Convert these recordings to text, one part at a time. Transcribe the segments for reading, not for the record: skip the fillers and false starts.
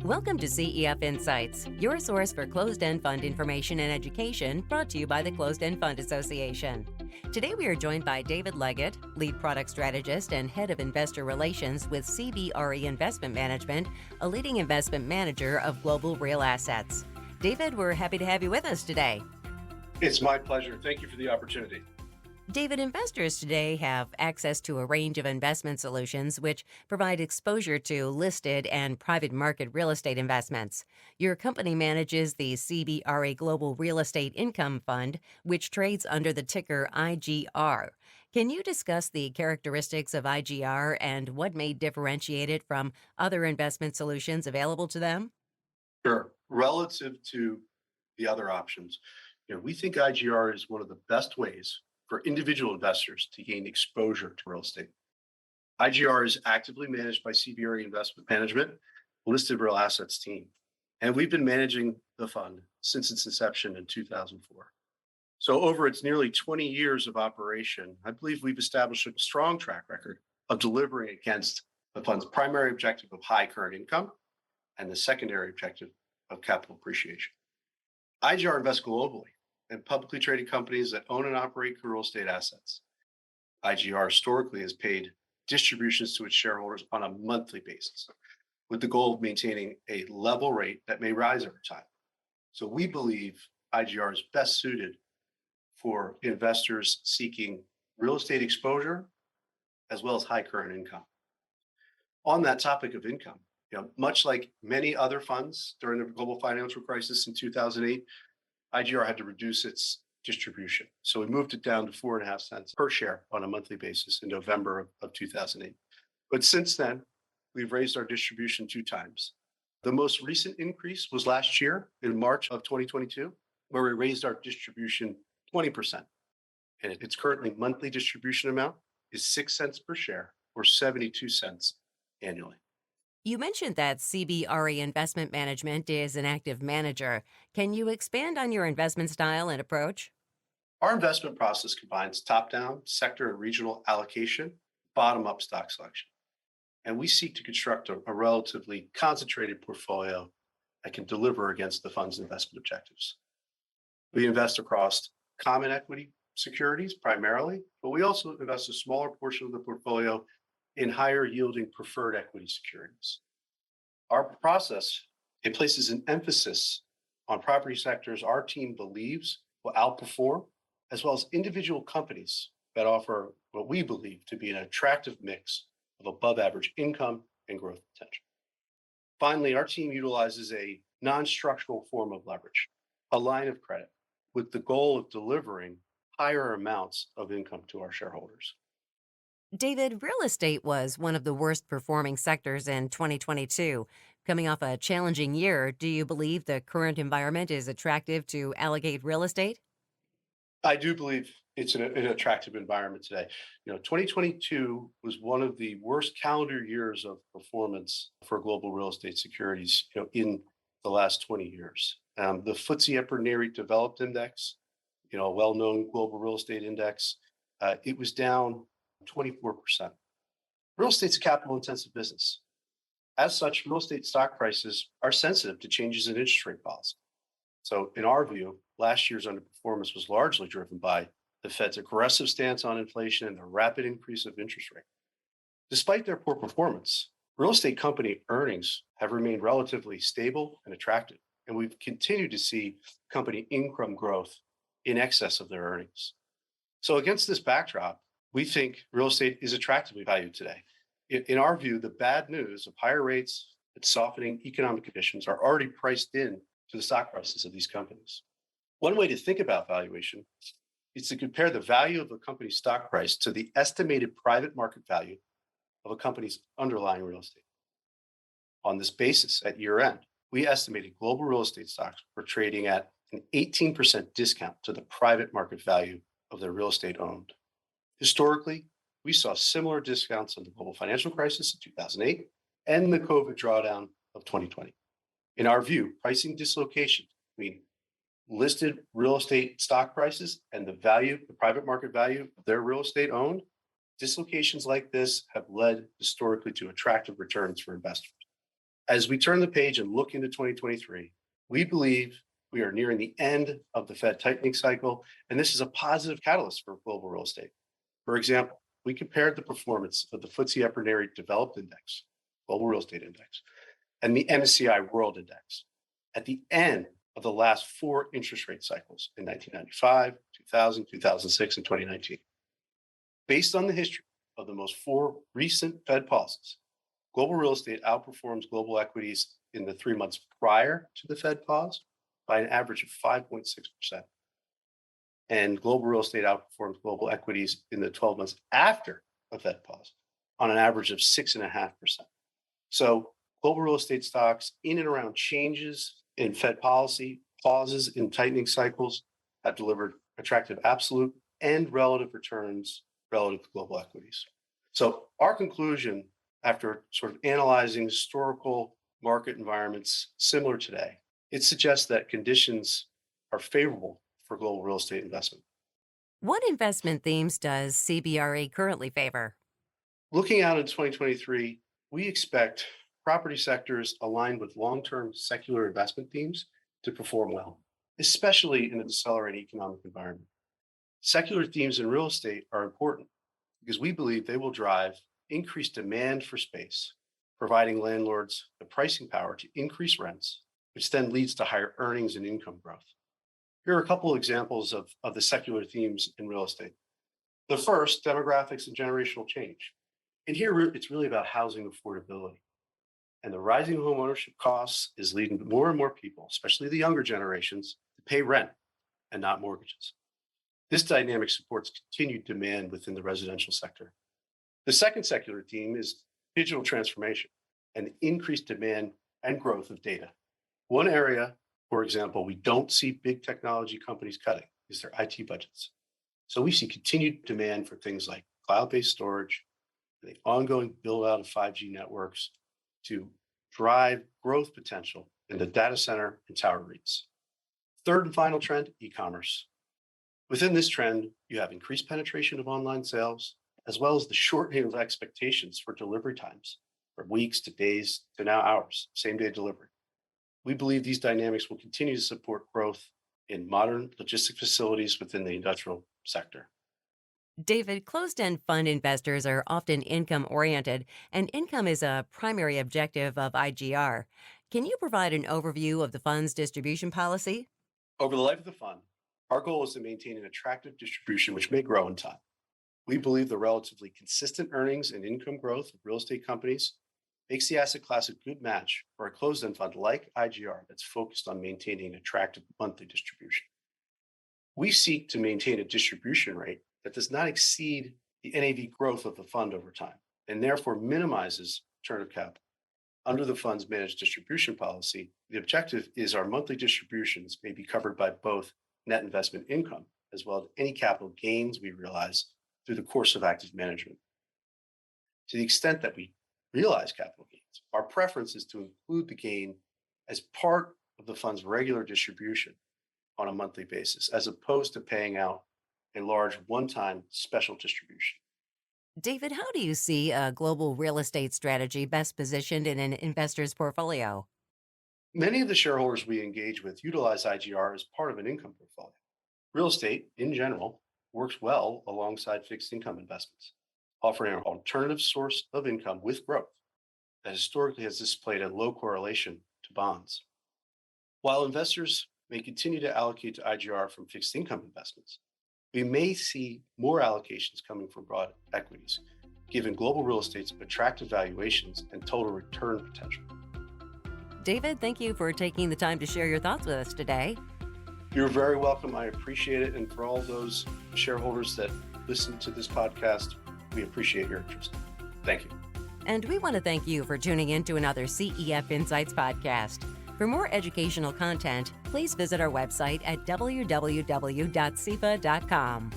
Welcome to CEF Insights, your source for closed-end fund information and education, brought to you by the Closed-End Fund Association. Today we are joined by David Leggette, Lead Product Strategist and Head of Investor Relations with CBRE Investment Management, a leading investment manager of global real assets. David, we're happy to have you with us today. It's my pleasure. Thank you for the opportunity. David, investors today have access to a range of investment solutions which provide exposure to listed and private market real estate investments. Your company manages the CBRE Global Real Estate Income Fund, which trades under the ticker IGR. Can you discuss the characteristics of IGR and what may differentiate it from other investment solutions available to them? Sure. Relative to the other options, we think IGR is one of the best ways for individual investors to gain exposure to real estate. IGR is actively managed by CBRE Investment Management, listed real assets team, and we've been managing the fund since its inception in 2004. So over its nearly 20 years of operation, I believe we've established a strong track record of delivering against the fund's primary objective of high current income and the secondary objective of capital appreciation. IGR invests globally and publicly traded companies that own and operate real estate assets. IGR historically has paid distributions to its shareholders on a monthly basis, with the goal of maintaining a level rate that may rise over time. So we believe IGR is best suited for investors seeking real estate exposure as well as high current income. On that topic of income, much like many other funds during the global financial crisis in 2008, IGR had to reduce its distribution. So we moved it down to 4.5 cents per share on a monthly basis in November of 2008. But since then, we've raised our distribution 2 times. The most recent increase was last year in March of 2022, where we raised our distribution 20%. And its currently monthly distribution amount is 6 cents per share or 72 cents annually. You mentioned that CBRE Investment Management is an active manager. Can you expand on your investment style and approach? Our investment process combines top-down, sector and regional allocation, bottom-up stock selection. And we seek to construct a relatively concentrated portfolio that can deliver against the fund's investment objectives. We invest across common equity securities primarily, but we also invest a smaller portion of the portfolio in higher yielding preferred equity securities. Our process, it places an emphasis on property sectors our team believes will outperform, as well as individual companies that offer what we believe to be an attractive mix of above average income and growth potential. Finally, our team utilizes a non-structural form of leverage, a line of credit, with the goal of delivering higher amounts of income to our shareholders. David, real estate was one of the worst performing sectors in 2022. Coming off a challenging year, do you believe the current environment is attractive to allocate real estate? I do believe it's an attractive environment today. 2022 was one of the worst calendar years of performance for global real estate securities, in the last 20 years. The FTSE EPRA Nareit Developed Index, a well-known global real estate index, it was down 24%. Real estate's a capital-intensive business. As such, real estate stock prices are sensitive to changes in interest rate policy. So in our view, last year's underperformance was largely driven by the Fed's aggressive stance on inflation and the rapid increase of interest rate. Despite their poor performance, real estate company earnings have remained relatively stable and attractive, and we've continued to see company income growth in excess of their earnings. So against this backdrop, we think real estate is attractively valued today. In our view, the bad news of higher rates and softening economic conditions are already priced in to the stock prices of these companies. One way to think about valuation is to compare the value of a company's stock price to the estimated private market value of a company's underlying real estate. On this basis, at year end, we estimated global real estate stocks were trading at an 18% discount to the private market value of their real estate owned. Historically, we saw similar discounts in the global financial crisis in 2008 and the COVID drawdown of 2020. In our view, pricing dislocation between listed real estate stock prices and the private market value of their real estate owned, dislocations like this have led historically to attractive returns for investors. As we turn the page and look into 2023, we believe we are nearing the end of the Fed tightening cycle, and this is a positive catalyst for global real estate. For example, we compared the performance of the FTSE EPR Developed Index, Global Real Estate Index, and the MSCI World Index at the end of the last 4 interest rate cycles in 1995, 2000, 2006, and 2019. Based on the history of the most 4 recent Fed pauses, global real estate outperforms global equities in the 3 months prior to the Fed pause by an average of 5.6%. And global real estate outperforms global equities in the 12 months after a Fed pause on an average of 6.5%. So global real estate stocks in and around changes in Fed policy, pauses in tightening cycles have delivered attractive absolute and relative returns relative to global equities. So our conclusion, after sort of analyzing historical market environments similar today, it suggests that conditions are favorable for global real estate investment. What investment themes does CBRE currently favor? Looking out in 2023, we expect property sectors aligned with long-term secular investment themes to perform well, especially in a decelerating economic environment. Secular themes in real estate are important because we believe they will drive increased demand for space, providing landlords the pricing power to increase rents, which then leads to higher earnings and income growth. Here are a couple of examples of the secular themes in real estate. The first, demographics and generational change. And here it's really about housing affordability. And the rising home ownership costs is leading more and more people, especially the younger generations, to pay rent and not mortgages. This dynamic supports continued demand within the residential sector. The second secular theme is digital transformation and the increased demand and growth of data. One area, for example, we don't see big technology companies cutting is their IT budgets. So we see continued demand for things like cloud-based storage, the ongoing build out of 5G networks to drive growth potential in the data center and tower REITs. Third and final trend, e-commerce. Within this trend, you have increased penetration of online sales, as well as the shortening of expectations for delivery times from weeks to days to now hours, same day delivery. We believe these dynamics will continue to support growth in modern logistic facilities within the industrial sector. David, closed-end fund investors are often income-oriented, and income is a primary objective of IGR. Can you provide an overview of the fund's distribution policy? Over the life of the fund, our goal is to maintain an attractive distribution which may grow in time. We believe the relatively consistent earnings and income growth of real estate companies makes the asset class a good match for a closed-end fund like IGR that's focused on maintaining an attractive monthly distribution. We seek to maintain a distribution rate that does not exceed the NAV growth of the fund over time, and therefore minimizes return of capital. Under the fund's managed distribution policy, the objective is our monthly distributions may be covered by both net investment income as well as any capital gains we realize through the course of active management. To the extent that we realize capital gains, our preference is to include the gain as part of the fund's regular distribution on a monthly basis, as opposed to paying out a large one-time special distribution. David, how do you see a global real estate strategy best positioned in an investor's portfolio? Many of the shareholders we engage with utilize IGR as part of an income portfolio. Real estate, in general, works well alongside fixed income investments, offering an alternative source of income with growth that historically has displayed a low correlation to bonds. While investors may continue to allocate to IGR from fixed income investments, we may see more allocations coming from broad equities, given global real estate's attractive valuations and total return potential. David, thank you for taking the time to share your thoughts with us today. You're very welcome. I appreciate it. And for all those shareholders that listen to this podcast, we appreciate your interest. Thank you. And we want to thank you for tuning in to another CEF Insights Podcast. For more educational content, please visit our website at www.cefa.com.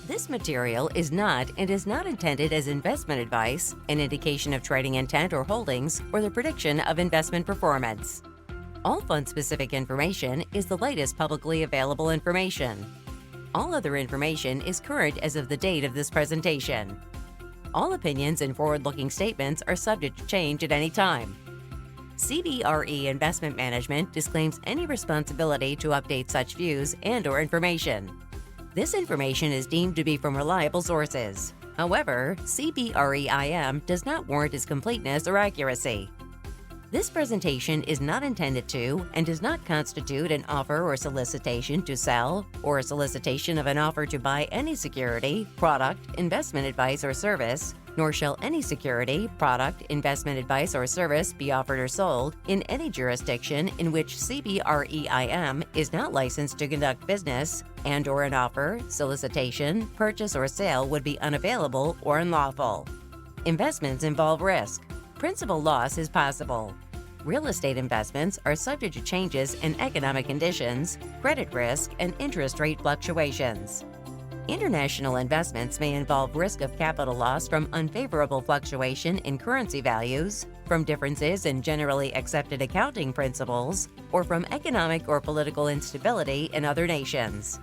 This material is not and is not intended as investment advice, an indication of trading intent or holdings, or the prediction of investment performance. All fund-specific information is the latest publicly available information. All other information is current as of the date of this presentation. All opinions and forward-looking statements are subject to change at any time. CBRE Investment Management disclaims any responsibility to update such views and/or information. This information is deemed to be from reliable sources. However, CBRE IM does not warrant its completeness or accuracy. This presentation is not intended to and does not constitute an offer or solicitation to sell or a solicitation of an offer to buy any security, product, investment advice, or service, nor shall any security, product, investment advice, or service be offered or sold in any jurisdiction in which CBRE IM is not licensed to conduct business and/or an offer, solicitation, purchase, or sale would be unavailable or unlawful. Investments involve risk. Principal loss is possible. Real estate investments are subject to changes in economic conditions, credit risk, and interest rate fluctuations. International investments may involve risk of capital loss from unfavorable fluctuation in currency values, from differences in generally accepted accounting principles, or from economic or political instability in other nations.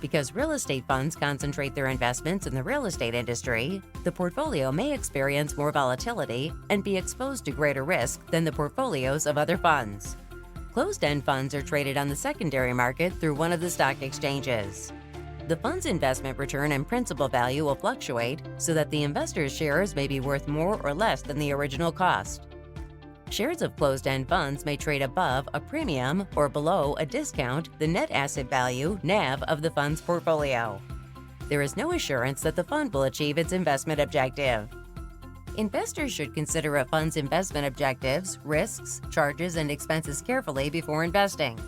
Because real estate funds concentrate their investments in the real estate industry, the portfolio may experience more volatility and be exposed to greater risk than the portfolios of other funds. Closed-end funds are traded on the secondary market through one of the stock exchanges. The fund's investment return and principal value will fluctuate so that the investor's shares may be worth more or less than the original cost. Shares of closed-end funds may trade above a premium or below a discount the net asset value (NAV) of the fund's portfolio. There is no assurance that the fund will achieve its investment objective. Investors should consider a fund's investment objectives, risks, charges, and expenses carefully before investing.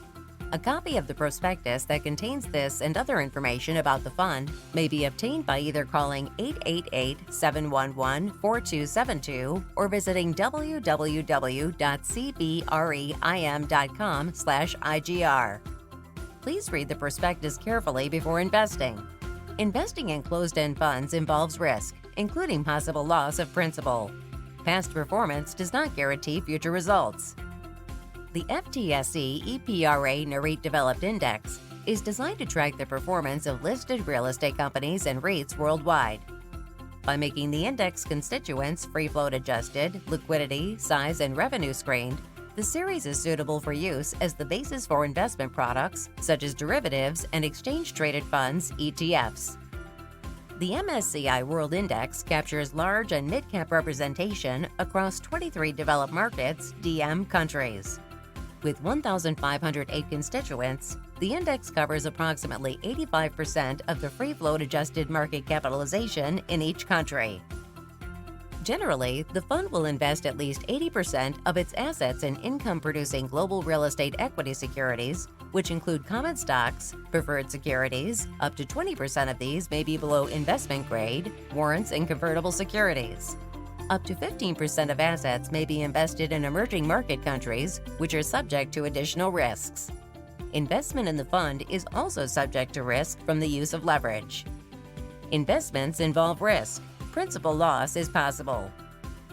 A copy of the prospectus that contains this and other information about the fund may be obtained by either calling 888-711-4272 or visiting www.cbreim.com/IGR. Please read the prospectus carefully before investing. Investing in closed-end funds involves risk, including possible loss of principal. Past performance does not guarantee future results. The FTSE EPRA Nareit Developed Index is designed to track the performance of listed real estate companies and REITs worldwide. By making the index constituents free float adjusted, liquidity, size, and revenue screened, the series is suitable for use as the basis for investment products such as derivatives and exchange-traded funds (ETFs). The MSCI World Index captures large and mid-cap representation across 23 developed markets (DM) countries. With 1,508 constituents, the index covers approximately 85% of the free float adjusted market capitalization in each country. Generally, the fund will invest at least 80% of its assets in income-producing global real estate equity securities, which include common stocks, preferred securities. Up to 20% of these may be below investment grade, warrants, and convertible securities. Up to 15% of assets may be invested in emerging market countries, which are subject to additional risks. Investment in the fund is also subject to risk from the use of leverage. Investments involve risk. Principal loss is possible.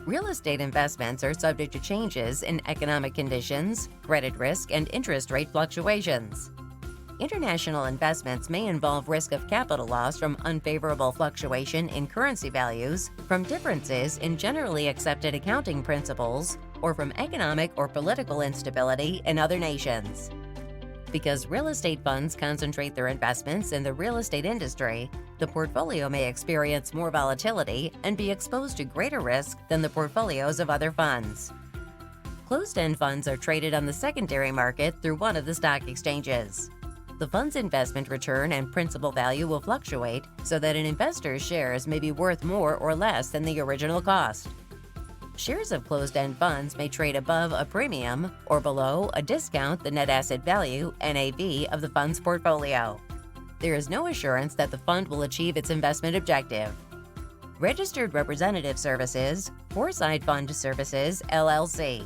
Real estate investments are subject to changes in economic conditions, credit risk, and interest rate fluctuations. International investments may involve risk of capital loss from unfavorable fluctuation in currency values, from differences in generally accepted accounting principles, or from economic or political instability in other nations. Because real estate funds concentrate their investments in the real estate industry, the portfolio may experience more volatility and be exposed to greater risk than the portfolios of other funds. Closed-end funds are traded on the secondary market through one of the stock exchanges. The fund's investment return and principal value will fluctuate so that an investor's shares may be worth more or less than the original cost. Shares of closed-end funds may trade above a premium or below a discount the net asset value (NAV) of the fund's portfolio. There is no assurance that the fund will achieve its investment objective. Registered Representative Services, Foreside Fund Services, LLC.